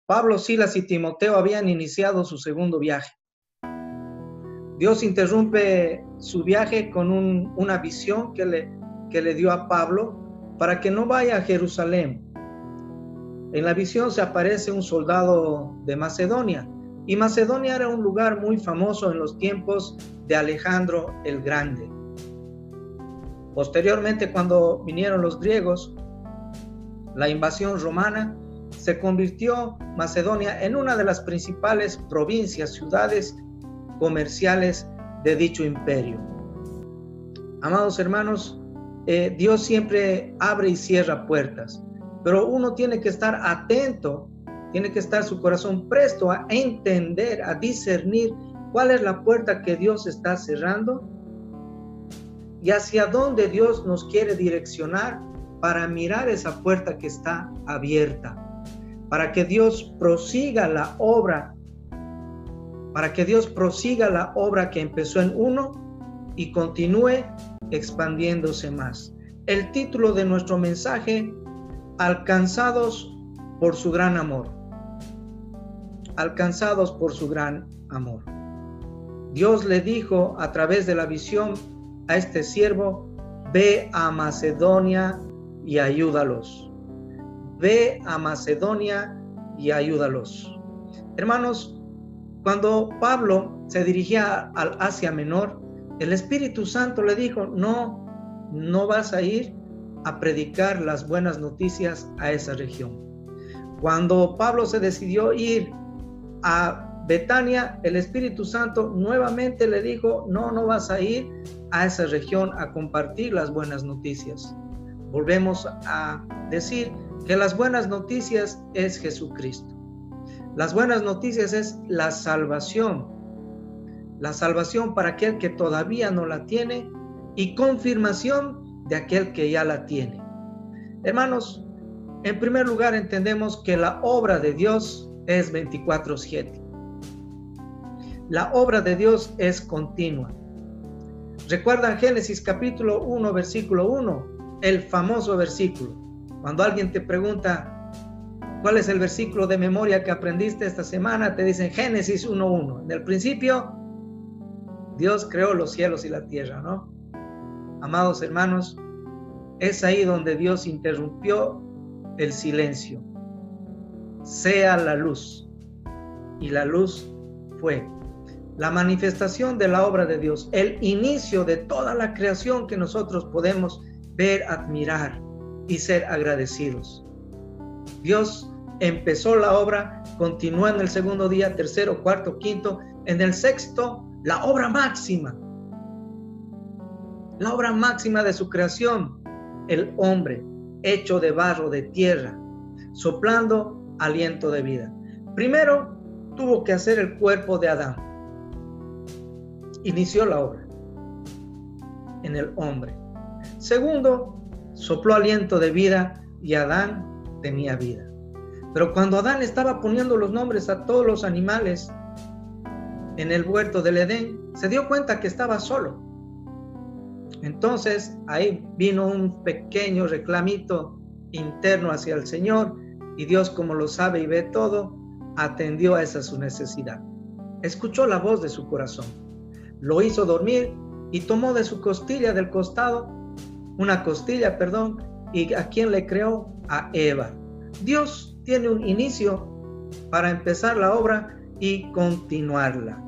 Pablo, Silas y Timoteo habían iniciado su segundo viaje. Dios interrumpe su viaje con una visión que le dio a Pablo para que no vaya a Jerusalén. En la visión se aparece un soldado de Macedonia, y Macedonia era un lugar muy famoso en los tiempos de Alejandro el Grande. Posteriormente, cuando vinieron los griegos, la invasión romana, se convirtió Macedonia en una de las principales provincias, ciudades comerciales de dicho imperio. Amados hermanos, Dios siempre abre y cierra puertas, pero uno tiene que estar atento, tiene que estar su corazón presto a entender, a discernir cuál es la puerta que Dios está cerrando y hacia dónde Dios nos quiere direccionar para mirar esa puerta que está abierta, para que Dios prosiga la obra, que empezó en uno y continúe expandiéndose más. El título de nuestro mensaje: Alcanzados por su gran amor. Alcanzados por su gran amor. Dios le dijo a través de la visión a este siervo: ve a Macedonia y ayúdalos. Ve a Macedonia y ayúdalos. Hermanos, cuando Pablo se dirigía al Asia Menor, el Espíritu Santo le dijo: no vas a ir a predicar las buenas noticias a esa región. Cuando Pablo se decidió ir a Betania, el Espíritu Santo nuevamente le dijo: no vas a ir a esa región a compartir las buenas noticias. Volvemos a decir que las buenas noticias es Jesucristo. Las buenas noticias es la salvación para aquel que todavía no la tiene y confirmación de aquel que ya la tiene. Hermanos, en primer lugar entendemos que la obra de Dios es 24/7. La obra de Dios es continua. ¿Recuerdan Génesis capítulo 1, versículo 1? El famoso versículo. Cuando alguien te pregunta cuál es el versículo de memoria que aprendiste esta semana, te dicen Génesis 1:1. En el principio, Dios creó los cielos y la tierra, ¿no? Amados hermanos, es ahí donde Dios interrumpió el silencio. Sea la luz. Y la luz fue. La manifestación de la obra de Dios, el inicio de toda la creación que nosotros podemos ver, admirar y ser agradecidos. Dios empezó la obra, continuó en el segundo día, tercero, cuarto, quinto, en el sexto, la obra máxima de su creación, el hombre hecho de barro, de tierra, soplando aliento de vida. Primero tuvo que hacer el cuerpo de Adán. Inició la obra en el hombre. Segundo, sopló aliento de vida y Adán tenía vida. Pero cuando Adán estaba poniendo los nombres a todos los animales en el huerto del Edén, se dio cuenta que estaba solo. Entonces ahí vino un pequeño reclamito interno hacia el Señor, y Dios, como lo sabe y ve todo, atendió a esa su necesidad. Escuchó la voz de su corazón, lo hizo dormir y tomó de su costilla del costado, y ¿a quién le creó? A Eva. Dios tiene un inicio para empezar la obra y continuarla.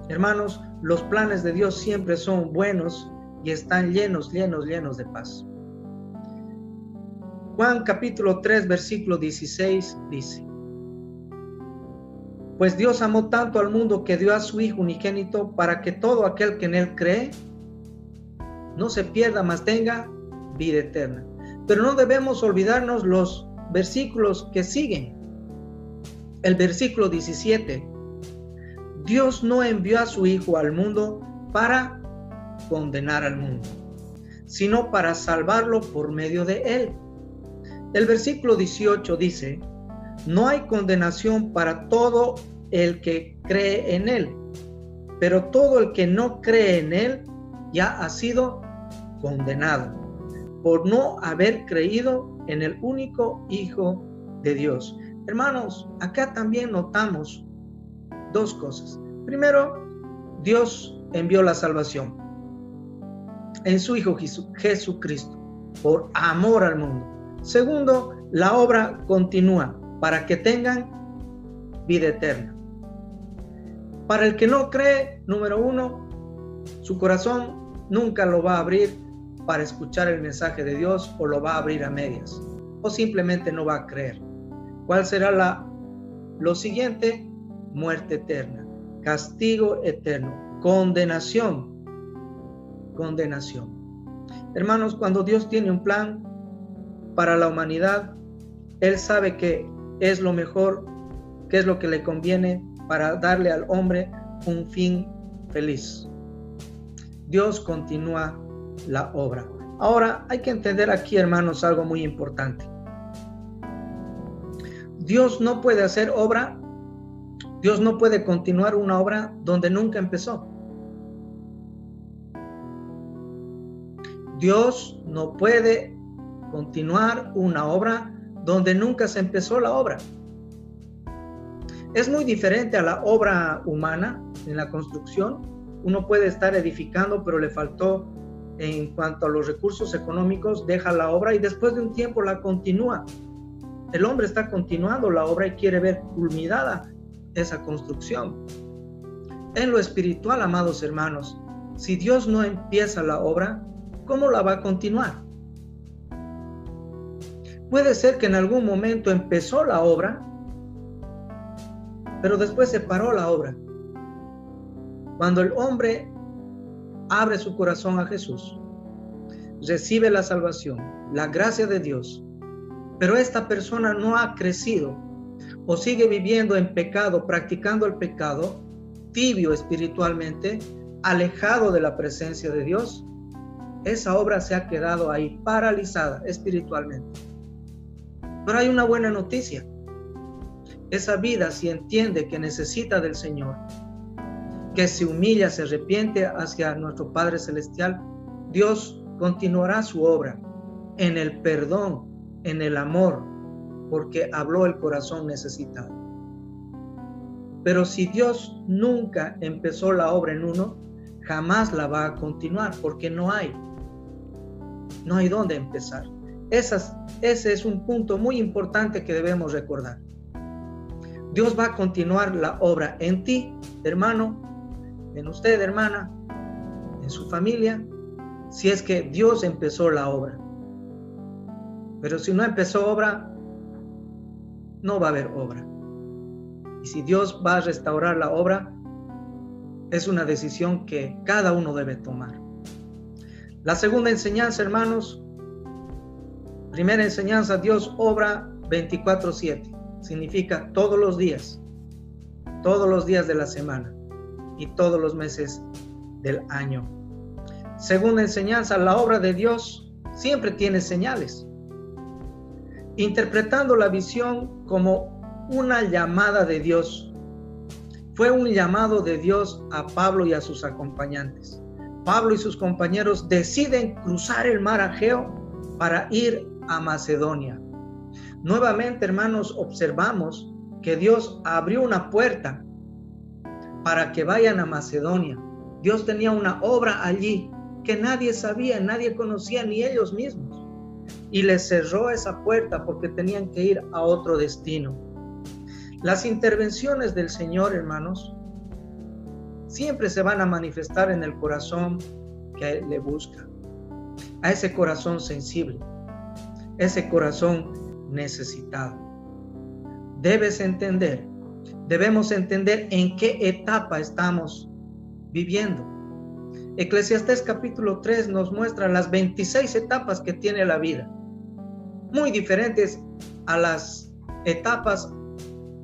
Hermanos, los planes de Dios siempre son buenos y están llenos de paz. Juan capítulo 3, versículo 16 dice: pues Dios amó tanto al mundo que dio a su Hijo unigénito para que todo aquel que en él cree no se pierda, mas tenga vida eterna. Pero no debemos olvidarnos los versículos que siguen. El versículo 17: Dios no envió a su Hijo al mundo para condenar al mundo, sino para salvarlo por medio de él. El versículo 18 dice: no hay condenación para todo el que cree en él, pero todo el que no cree en él ya ha sido condenado por no haber creído en el único Hijo de Dios. Hermanos, acá también notamos dos cosas. Primero, Dios envió la salvación en su Hijo Jesucristo por amor al mundo. Segundo, la obra continúa para que tengan vida eterna. Para el que no cree, número uno, su corazón nunca lo va a abrir para escuchar el mensaje de Dios, o lo va a abrir a medias, o simplemente no va a creer. ¿Cuál será lo siguiente? Muerte eterna, castigo eterno, condenación. Hermanos, cuando Dios tiene un plan para la humanidad, Él sabe que es lo mejor, que es lo que le conviene para darle al hombre un fin feliz. Dios continúa la obra. Ahora hay que entender aquí, hermanos, algo muy importante. Dios no puede hacer obra, Dios no puede continuar una obra donde nunca empezó. Dios no puede continuar una obra donde nunca se empezó la obra. Es muy diferente a la obra humana en la construcción. Uno puede estar edificando, pero le faltó en cuanto a los recursos económicos, deja la obra y después de un tiempo la continúa. El hombre está continuando la obra y quiere ver culminada esa construcción. En lo espiritual, amados hermanos, si Dios no empieza la obra, ¿cómo la va a continuar? Puede ser que en algún momento empezó la obra, pero después se paró la obra. Cuando el hombre abre su corazón a Jesús, recibe la salvación, la gracia de Dios, pero esta persona no ha crecido o sigue viviendo en pecado, practicando el pecado, tibio espiritualmente, alejado de la presencia de Dios, esa obra se ha quedado ahí paralizada espiritualmente. Pero hay una buena noticia. Esa vida, si entiende que necesita del Señor, que se humilla, se arrepiente hacia nuestro Padre Celestial, Dios continuará su obra en el perdón, en el amor, porque habló el corazón necesitado. Pero si Dios nunca empezó la obra en uno, jamás la va a continuar, porque no hay dónde empezar. Ese es un punto muy importante que debemos recordar. Dios va a continuar la obra en ti, hermano, en usted, hermana, en su familia, si es que Dios empezó la obra. Pero si no empezó obra, no va a haber obra. Y si Dios va a restaurar la obra, es una decisión que cada uno debe tomar. La segunda enseñanza, hermanos, primera enseñanza, Dios obra 24/7. Significa todos los días de la semana y todos los meses del año. Segunda enseñanza, la obra de Dios siempre tiene señales. Interpretando la visión como una llamada de Dios. Fue un llamado de Dios a Pablo y a sus acompañantes. Pablo y sus compañeros deciden cruzar el mar Egeo para ir a Macedonia. Nuevamente, hermanos, observamos que Dios abrió una puerta para que vayan a Macedonia. Dios tenía una obra allí que nadie sabía, nadie conocía, ni ellos mismos. Y les cerró esa puerta porque tenían que ir a otro destino. Las intervenciones del Señor, hermanos, siempre se van a manifestar en el corazón que le busca. A ese corazón sensible, ese corazón necesitado. Debemos entender en qué etapa estamos viviendo. Eclesiastés capítulo 3 nos muestra las 26 etapas que tiene la vida, muy diferentes a las etapas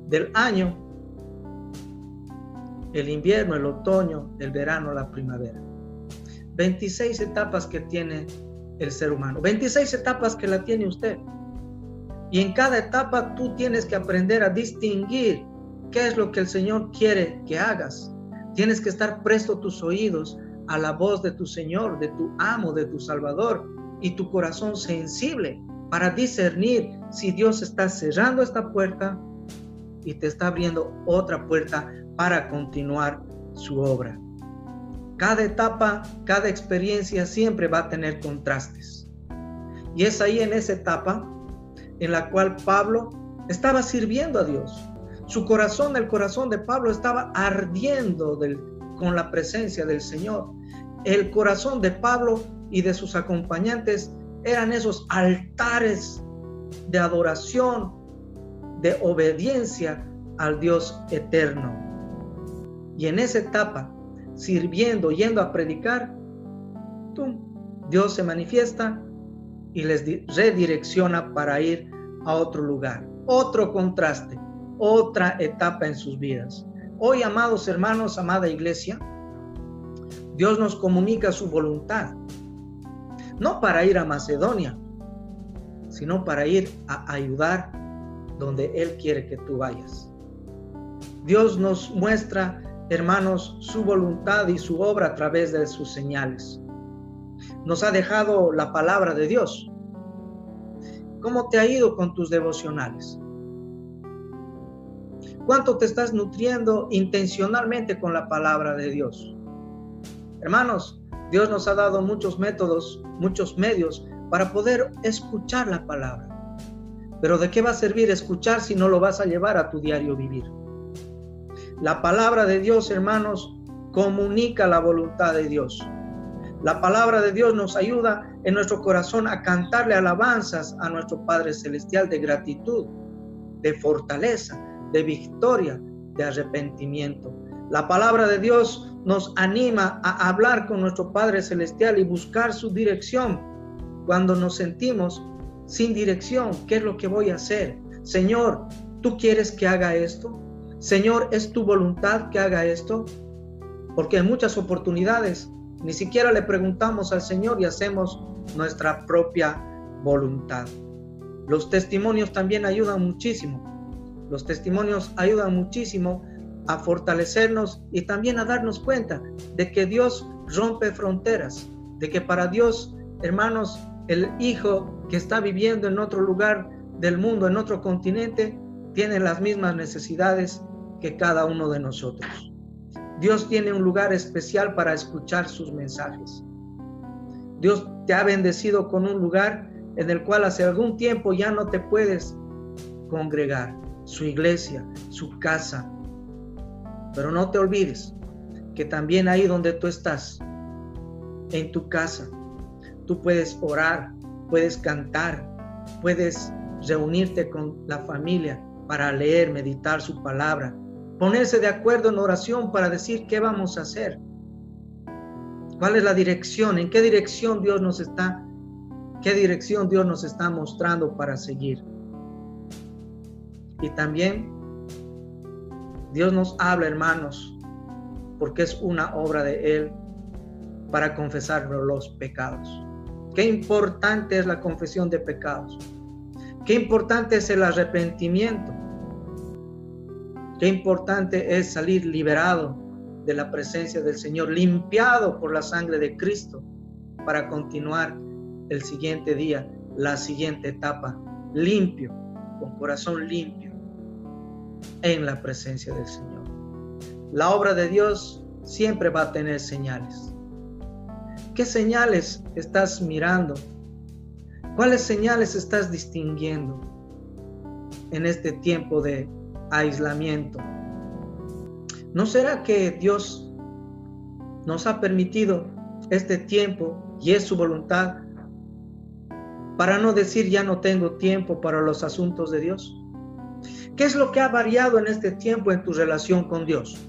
del año, el invierno, el otoño, el verano, la primavera. 26 etapas que tiene el ser humano, 26 etapas que la tiene usted. Y en cada etapa tú tienes que aprender a distinguir qué es lo que el Señor quiere que hagas. Tienes que estar presto tus oídos a la voz de tu Señor, de tu amo, de tu Salvador, y tu corazón sensible para discernir si Dios está cerrando esta puerta y te está abriendo otra puerta para continuar su obra. Cada etapa, cada experiencia siempre va a tener contrastes. Y es ahí en esa etapa en la cual Pablo estaba sirviendo a Dios. Su corazón, el corazón de Pablo estaba ardiendo con la presencia del Señor. El corazón de Pablo y de sus acompañantes eran esos altares de adoración, de obediencia al Dios eterno. Y en esa etapa, sirviendo, yendo a predicar, Dios se manifiesta y les redirecciona para ir a otro lugar, otro contraste, otra etapa en sus vidas. Hoy, amados hermanos, amada iglesia, Dios nos comunica su voluntad, no para ir a Macedonia, sino para ir a ayudar donde Él quiere que tú vayas. Dios nos muestra, hermanos, su voluntad y su obra a través de sus señales. Nos ha dejado la palabra de Dios. ¿Cómo te ha ido con tus devocionales? ¿Cuánto te estás nutriendo intencionalmente con la palabra de Dios? Hermanos, Dios nos ha dado muchos métodos, muchos medios para poder escuchar la palabra. Pero ¿de qué va a servir escuchar si no lo vas a llevar a tu diario vivir? La palabra de Dios, hermanos, comunica la voluntad de Dios. La palabra de Dios nos ayuda en nuestro corazón a cantarle alabanzas a nuestro Padre Celestial de gratitud, de fortaleza, de victoria, de arrepentimiento. La palabra de Dios nos anima a hablar con nuestro Padre Celestial y buscar su dirección. Cuando nos sentimos sin dirección, ¿qué es lo que voy a hacer? Señor, ¿tú quieres que haga esto? Señor, ¿es tu voluntad que haga esto? Porque en muchas oportunidades ni siquiera le preguntamos al Señor y hacemos nuestra propia voluntad. Los testimonios también ayudan muchísimo. Los testimonios ayudan muchísimo a fortalecernos y también a darnos cuenta de que Dios rompe fronteras, de que para Dios, hermanos, el hijo que está viviendo en otro lugar del mundo, en otro continente, tiene las mismas necesidades que cada uno de nosotros. Dios tiene un lugar especial para escuchar sus mensajes. Dios te ha bendecido con un lugar en el cual hace algún tiempo ya no te puedes congregar, su iglesia, su casa. Pero no te olvides que también ahí donde tú estás, en tu casa, tú puedes orar, puedes cantar, puedes reunirte con la familia para leer, meditar su palabra, ponerse de acuerdo en oración para decir qué vamos a hacer, cuál es la dirección, en qué dirección Dios nos está mostrando para seguir. Y también Dios nos habla, hermanos, porque es una obra de Él para confesar los pecados. Qué importante es la confesión de pecados. Qué importante es el arrepentimiento. Qué importante es salir liberado de la presencia del Señor, limpiado por la sangre de Cristo, para continuar el siguiente día, la siguiente etapa, limpio, con corazón limpio, en la presencia del Señor. La obra de Dios siempre va a tener señales. ¿Qué señales estás mirando? ¿Cuáles señales estás distinguiendo en este tiempo de aislamiento? ¿No será que Dios nos ha permitido este tiempo y es su voluntad para no decir ya no tengo tiempo para los asuntos de Dios? ¿Qué es lo que ha variado en este tiempo en tu relación con Dios?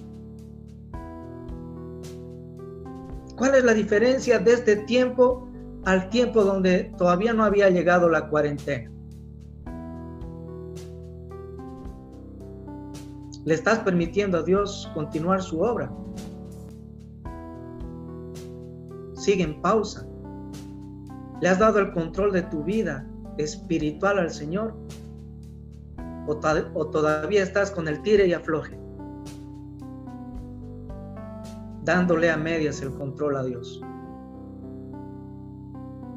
¿Cuál es la diferencia de este tiempo al tiempo donde todavía no había llegado la cuarentena? ¿Le estás permitiendo a Dios continuar su obra? Sigue en pausa. ¿Le has dado el control de tu vida espiritual al Señor? ¿O todavía estás con el tire y afloje, dándole a medias el control a Dios?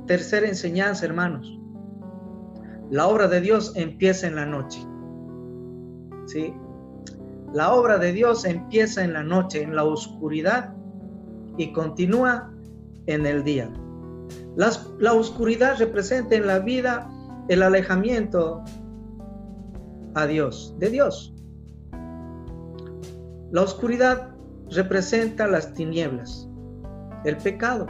Tercera enseñanza, hermanos. La obra de Dios empieza en la noche. ¿Sí? La obra de Dios empieza en la noche, en la oscuridad, y continúa en el día. La oscuridad representa en la vida el alejamiento a Dios, de Dios. La oscuridad representa las tinieblas, el pecado.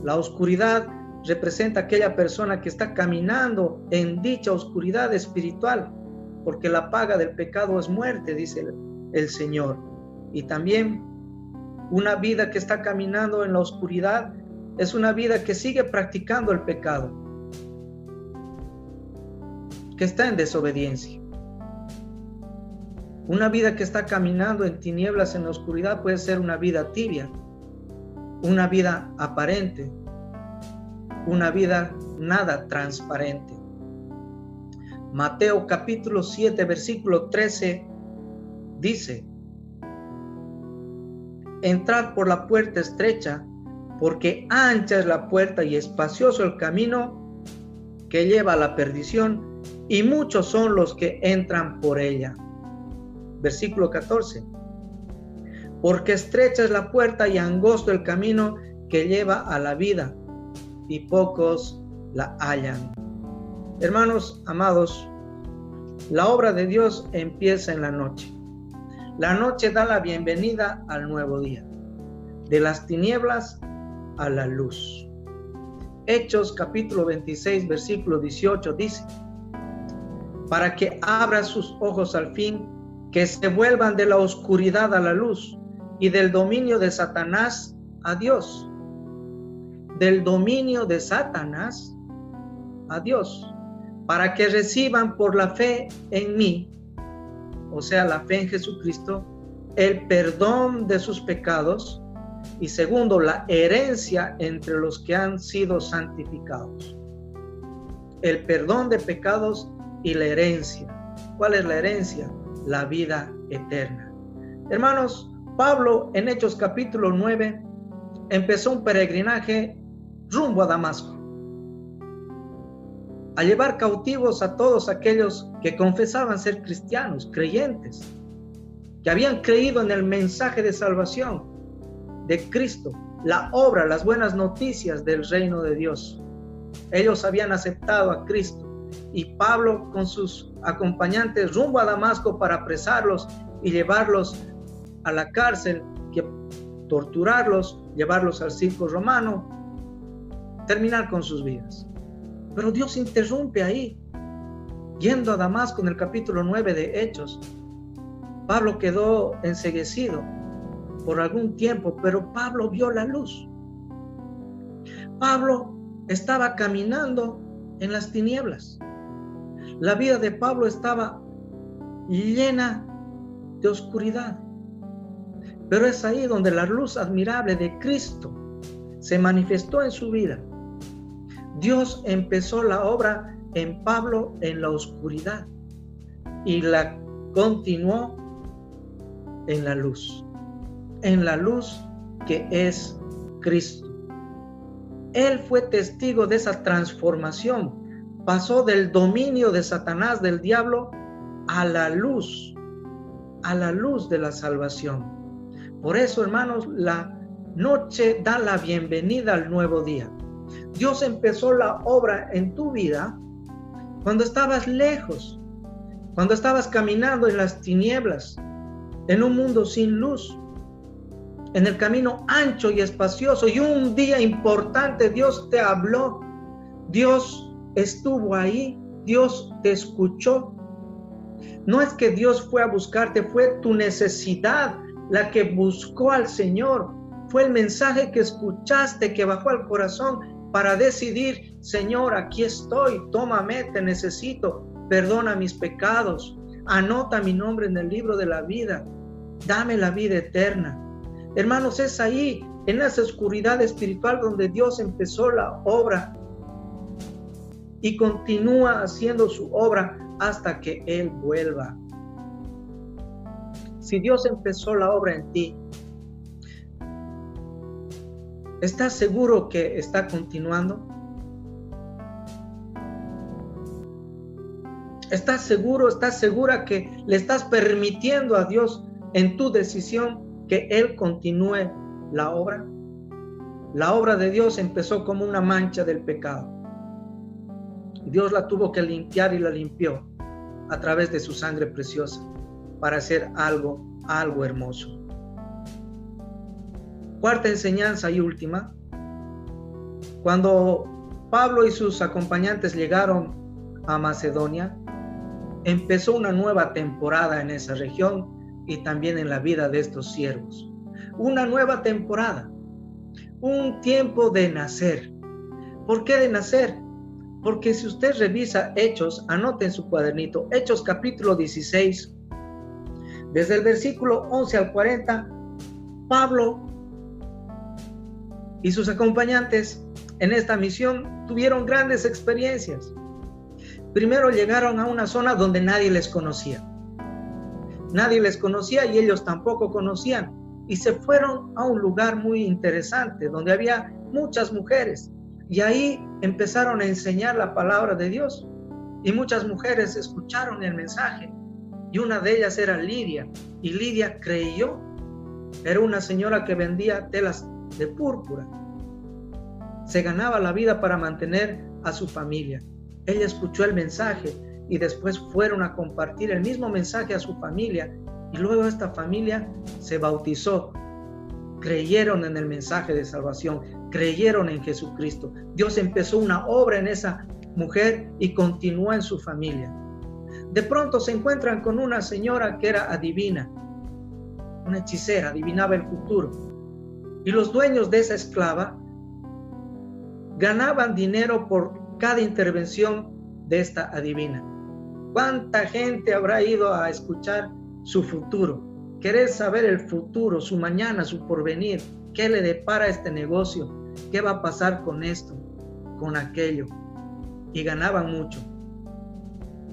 La oscuridad representa aquella persona que está caminando en dicha oscuridad espiritual, porque la paga del pecado es muerte, dice el Señor. Y también una vida que está caminando en la oscuridad es una vida que sigue practicando el pecado, que está en desobediencia. Una vida que está caminando en tinieblas, en la oscuridad, puede ser una vida tibia, una vida aparente, una vida nada transparente. Mateo capítulo 7, versículo 13 dice: entrad por la puerta estrecha, porque ancha es la puerta y espacioso el camino que lleva a la perdición, y muchos son los que entran por ella. Versículo 14. Porque estrecha es la puerta y angosto el camino que lleva a la vida, y pocos la hallan. Hermanos amados, la obra de Dios empieza en la noche. La noche da la bienvenida al nuevo día, de las tinieblas a la luz. Hechos capítulo 26, versículo 18 dice: para que abra sus ojos al fin, que se vuelvan de la oscuridad a la luz y del dominio de Satanás a Dios. Del dominio de Satanás a Dios, para que reciban por la fe en mí, o sea, la fe en Jesucristo, el perdón de sus pecados, y segundo, la herencia entre los que han sido santificados. El perdón de pecados y la herencia. ¿Cuál es la herencia? La vida eterna. Hermanos, Pablo en Hechos capítulo 9 empezó un peregrinaje rumbo a Damasco, a llevar cautivos a todos aquellos que confesaban ser cristianos, creyentes, que habían creído en el mensaje de salvación de Cristo, la obra, las buenas noticias del reino de Dios. Ellos habían aceptado a Cristo, y Pablo con sus acompañantes rumbo a Damasco para apresarlos y llevarlos a la cárcel, torturarlos, llevarlos al circo romano, terminar con sus vidas. Pero Dios interrumpe ahí. Yendo a Damasco en el capítulo 9 de Hechos, Pablo quedó enceguecido por algún tiempo, pero Pablo vio la luz. Pablo estaba caminando en las tinieblas. La vida de Pablo estaba llena de oscuridad. Pero es ahí donde la luz admirable de Cristo se manifestó en su vida. Dios empezó la obra en Pablo en la oscuridad y la continuó en la luz que es Cristo. Él fue testigo de esa transformación. Pasó del dominio de Satanás, del diablo, a la luz de la salvación. Por eso, hermanos, la noche da la bienvenida al nuevo día. Dios empezó la obra en tu vida cuando estabas lejos, cuando estabas caminando en las tinieblas, en un mundo sin luz, en el camino ancho y espacioso, y un día importante Dios te habló, Dios estuvo ahí, Dios te escuchó. No es que Dios fue a buscarte, fue tu necesidad la que buscó al Señor, fue el mensaje que escuchaste que bajó al corazón para decidir: Señor, aquí estoy, tómame, te necesito, perdona mis pecados, anota mi nombre en el libro de la vida, dame la vida eterna. Hermanos, es ahí, en esa oscuridad espiritual, donde Dios empezó la obra y continúa haciendo su obra hasta que Él vuelva. Si Dios empezó la obra en ti, ¿estás seguro que está continuando? ¿Estás seguro, estás segura que le estás permitiendo a Dios en tu decisión que Él continúe la obra? La obra de Dios empezó como una mancha del pecado. Dios la tuvo que limpiar y la limpió a través de su sangre preciosa para hacer algo hermoso. Cuarta enseñanza y última. Cuando Pablo y sus acompañantes llegaron a Macedonia, empezó una nueva temporada en esa región y también en la vida de estos siervos. Una nueva temporada, un tiempo de nacer. ¿Por qué de nacer? Porque si usted revisa Hechos, anote en su cuadernito, Hechos capítulo 16, desde el versículo 11 al 40, Pablo y sus acompañantes en esta misión tuvieron grandes experiencias. Primero llegaron a una zona donde nadie les conocía. Nadie les conocía y ellos tampoco conocían. Y se fueron a un lugar muy interesante donde había muchas mujeres. Y ahí empezaron a enseñar la palabra de Dios. Y muchas mujeres escucharon el mensaje. Y una de ellas era Lidia. Y Lidia creyó. Era una señora que vendía telas de púrpura. Se ganaba la vida para mantener a su familia. Ella escuchó el mensaje y después fueron a compartir el mismo mensaje a su familia. Y luego esta familia se bautizó. Creyeron en el mensaje de salvación. Creyeron en Jesucristo. Dios empezó una obra en esa mujer y continuó en su familia. De pronto se encuentran con una señora que era adivina. Una hechicera, adivinaba el futuro. Y los dueños de esa esclava ganaban dinero por cada intervención de esta adivina. ¿Cuánta gente habrá ido a escuchar su futuro? Querer saber el futuro, su mañana, su porvenir. ¿Qué le depara este negocio? ¿Qué va a pasar con esto, con aquello? Y ganaban mucho.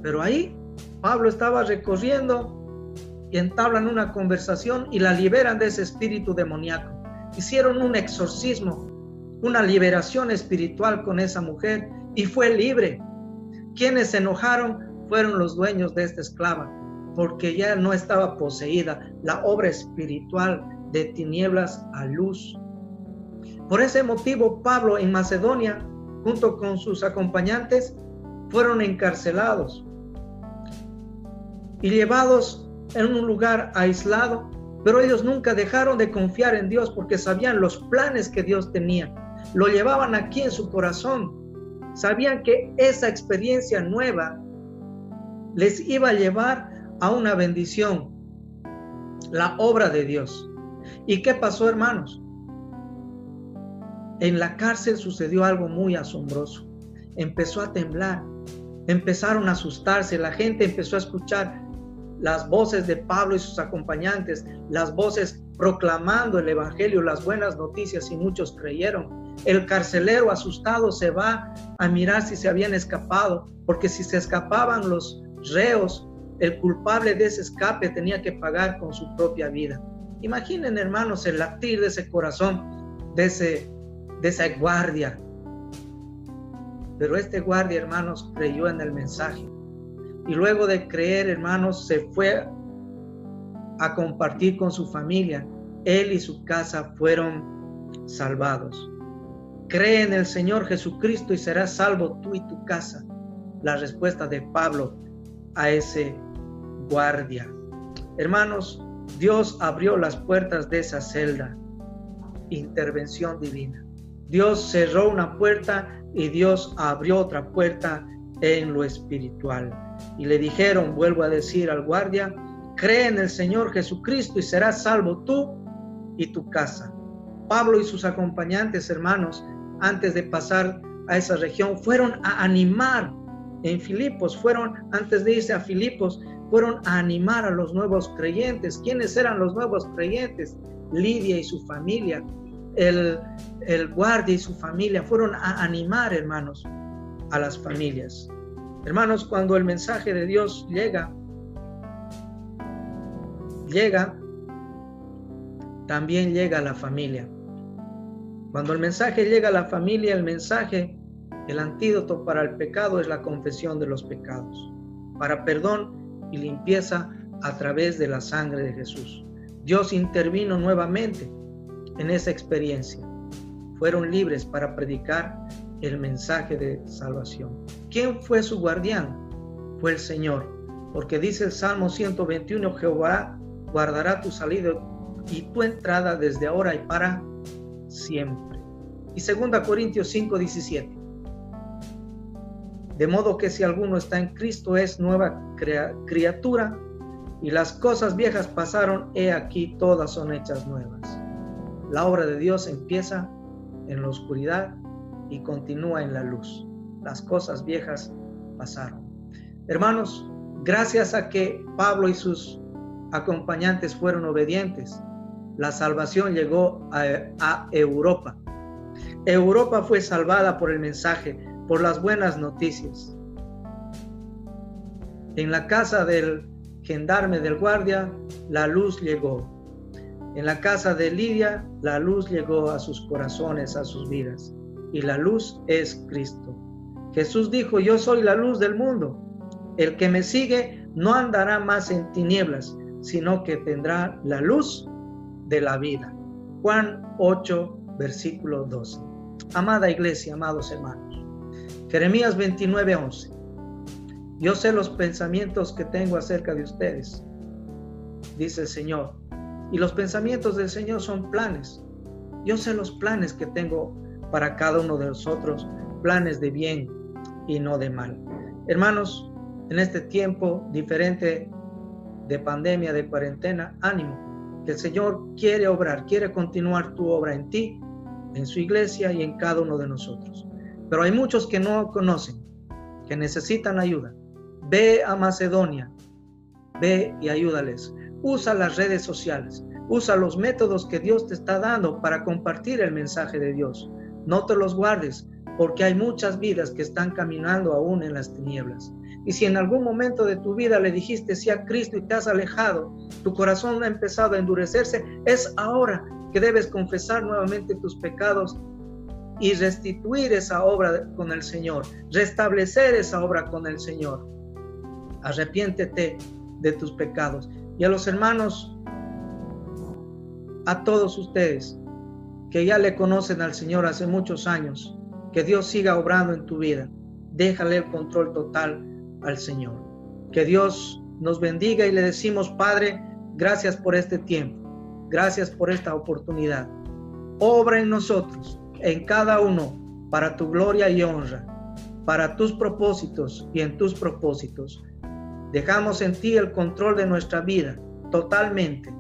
Pero ahí Pablo estaba recorriendo y entablan una conversación y la liberan de ese espíritu demoníaco. Hicieron un exorcismo, una liberación espiritual con esa mujer y fue libre. Quienes se enojaron fueron los dueños de esta esclava, porque ya no estaba poseída, la obra espiritual de tinieblas a luz. Por ese motivo, Pablo en Macedonia, junto con sus acompañantes, fueron encarcelados y llevados en un lugar aislado, pero ellos nunca dejaron de confiar en Dios porque sabían los planes que Dios tenía. Lo llevaban aquí en su corazón. Sabían que esa experiencia nueva les iba a llevar a una bendición, la obra de Dios. ¿Y qué pasó, hermanos? En la cárcel sucedió algo muy asombroso. Empezó a temblar, empezaron a asustarse, la gente empezó a escuchar las voces de Pablo y sus acompañantes, las voces proclamando el evangelio, las buenas noticias, y muchos creyeron. El carcelero asustado se va a mirar si se habían escapado, porque si se escapaban los reos, el culpable de ese escape tenía que pagar con su propia vida. Imaginen, hermanos, el latir de ese corazón, de esa guardia. Pero este guardia, hermanos, creyó en el mensaje. Y luego de creer, hermanos, se fue a compartir con su familia. Él y su casa fueron salvados. Cree en el Señor Jesucristo y serás salvo tú y tu casa. La respuesta de Pablo a ese guardia. Hermanos, Dios abrió las puertas de esa celda. Intervención divina. Dios cerró una puerta y Dios abrió otra puerta en lo espiritual. Y le dijeron, vuelvo a decir al guardia, cree en el Señor Jesucristo y serás salvo tú y tu casa. Pablo y sus acompañantes, hermanos, antes de pasar a esa región, fueron a animar en Filipos, antes de irse a Filipos, fueron a animar a los nuevos creyentes. ¿Quiénes eran los nuevos creyentes? Lidia y su familia, el guardia y su familia, fueron a animar, hermanos, a las familias. Hermanos, cuando el mensaje de Dios llega, también llega a la familia. Cuando el mensaje llega a la familia, el antídoto para el pecado es la confesión de los pecados. para perdón y limpieza a través de la sangre de Jesús. Dios intervino nuevamente en esa experiencia. Fueron libres para predicar el mensaje de salvación. ¿Quién fue su guardián? Fue el Señor, porque dice el Salmo 121, Jehová guardará tu salida y tu entrada desde ahora y para siempre. Y 2 Corintios 5:17. De modo que si alguno está en Cristo es nueva criatura, y las cosas viejas pasaron, he aquí todas son hechas nuevas. La obra de Dios empieza en la oscuridad y continúa en la luz. Las cosas viejas pasaron. Hermanos, gracias a que Pablo y sus acompañantes fueron obedientes, la salvación llegó a Europa. Europa fue salvada por el mensaje, por las buenas noticias. En la casa del gendarme del guardia, la luz llegó. En la casa de Lidia, la luz llegó a sus corazones, a sus vidas. Y la luz es Cristo. Jesús dijo, yo soy la luz del mundo. El que me sigue no andará más en tinieblas, sino que tendrá la luz de la vida. Juan 8, versículo 12. Amada iglesia, amados hermanos. Jeremías 29:11. Yo sé los pensamientos que tengo acerca de ustedes, dice el Señor. Y los pensamientos del Señor son planes. Yo sé los planes que tengo para cada uno de nosotros, planes de bien y no de mal. Hermanos, en este tiempo diferente de pandemia, de cuarentena, ánimo, que el Señor quiere obrar, quiere continuar tu obra en ti, en su iglesia y en cada uno de nosotros. Pero hay muchos que no conocen, que necesitan ayuda. Ve a Macedonia, ve y ayúdales. Usa las redes sociales, usa los métodos que Dios te está dando para compartir el mensaje de Dios. No te los guardes, porque hay muchas vidas que están caminando aún en las tinieblas. Y si en algún momento de tu vida le dijiste sí a Cristo y te has alejado, tu corazón ha empezado a endurecerse, es ahora que debes confesar nuevamente tus pecados y restituir esa obra con el Señor, restablecer esa obra con el Señor. Arrepiéntete de tus pecados. Y a los hermanos, a todos ustedes que ya le conocen al Señor hace muchos años, que Dios siga obrando en tu vida. Déjale el control total al Señor. Que Dios nos bendiga y le decimos, Padre, gracias por este tiempo, gracias por esta oportunidad. Obra en nosotros, en cada uno, para tu gloria y honra, para tus propósitos y en tus propósitos. Dejamos en ti el control de nuestra vida totalmente.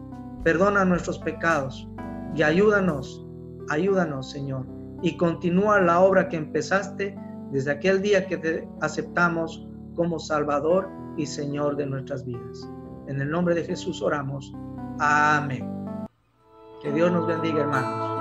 Perdona nuestros pecados y ayúdanos, Señor, y continúa la obra que empezaste desde aquel día que te aceptamos como Salvador y Señor de nuestras vidas. En el nombre de Jesús oramos. Amén. Que Dios nos bendiga, hermanos.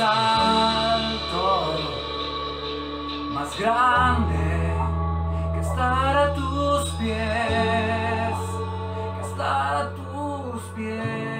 alto, más grande que estar a tus pies, que estar a tus pies.